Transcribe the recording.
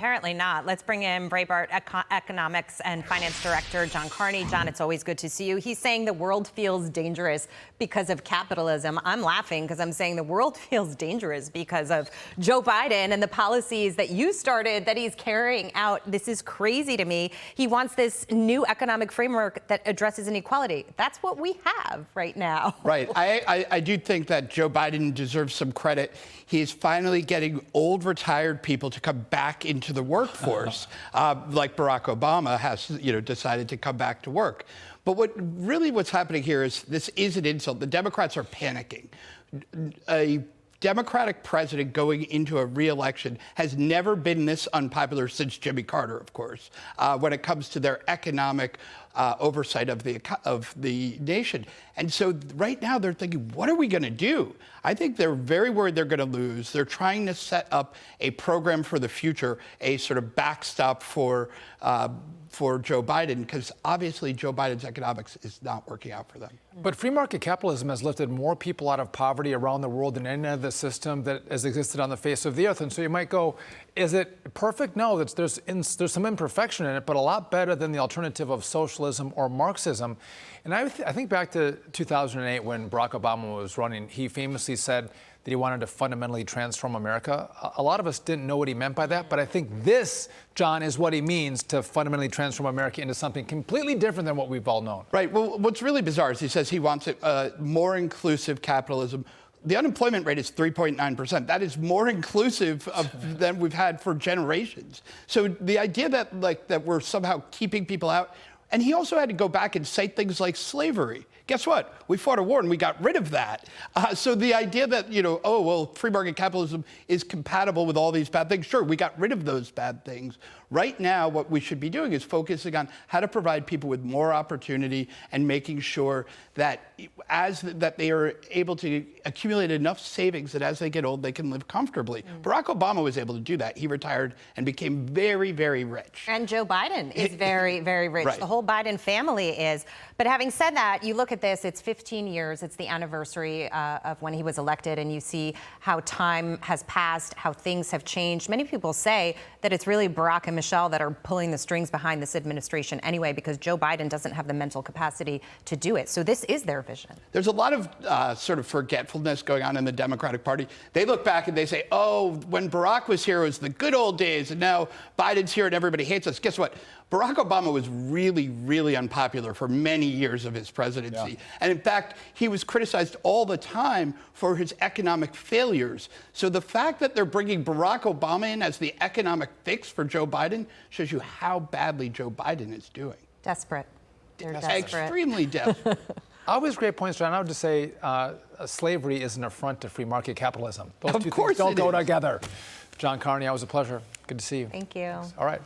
apparently not. Let's bring in Breitbart Economics and Finance Director John Carney. John, it's always good to see you. He's saying the world feels dangerous because of capitalism. I'm laughing because I'm saying the world feels dangerous because of Joe Biden and the policies that you started that he's carrying out. This is crazy to me. He wants this new economic framework that addresses inequality. That's what we have right now. Right. I do think that Joe Biden deserves some credit. He is finally getting old retired people to come back into the workforce, like Barack Obama has, decided to come back to work. But what's happening here is this is an insult. The Democrats are panicking. A Democratic president going into a re-election has never been this unpopular since Jimmy Carter, of course, when it comes to their economic oversight of the nation. And so right now they're thinking, what are we going to do? I think they're very worried they're going to lose. They're trying to set up a program for the future, a sort of backstop for Joe Biden, because obviously Joe Biden's economics is not working out for them. But free market capitalism has lifted more people out of poverty around the world than any other system that has existed on the face of the earth. And so you might go, is it perfect? No, there's some imperfection in it, but a lot better than the alternative of socialism or Marxism. And I think back to 2008 when Barack Obama was running, he famously said that he wanted to fundamentally transform America. A lot of us didn't know what he meant by that, but I think this, John, is what he means to fundamentally transform America into something completely different than what we've all known. Right. Well, what's really bizarre is he says he wants more inclusive capitalism. The unemployment rate is 3.9%. That is more inclusive than we've had for generations. So the idea that we're somehow keeping people out, and he also had to go back and say things like slavery. Guess what? We fought a war and we got rid of that. So the idea that, free market capitalism is compatible with all these bad things. Sure, we got rid of those bad things. Right now, what we should be doing is focusing on how to provide people with more opportunity and making sure that that they are able to accumulate enough savings that as they get old, they can live comfortably. Barack Obama was able to do that. He retired and became very, very rich. And Joe Biden is very, very rich. Right. The whole Biden family is. But having said that, you look at this, it's 15 years. It's the anniversary of when he was elected, and you see how time has passed, how things have changed. Many people say that it's really Barack and Michelle that are pulling the strings behind this administration anyway, because Joe Biden doesn't have the mental capacity to do it. So this is their vision. There's a lot of sort of forgetfulness going on in the Democratic Party. They look back and they say, oh, when Barack was here, it was the good old days, and now Biden's here and everybody hates us. Guess what? Barack Obama was really, really unpopular for many years of his presidency. Yeah. And in fact, he was criticized all the time for his economic failures. So the fact that they're bringing Barack Obama in as the economic fix for Joe Biden shows you how badly Joe Biden is doing. Desperate. They're desperate. Extremely desperate. Always great points, John. I would just say slavery is an affront to free market capitalism. Those Of two course things don't it go is. together. John Carney, always a pleasure. Good to see you. Thank you. All right.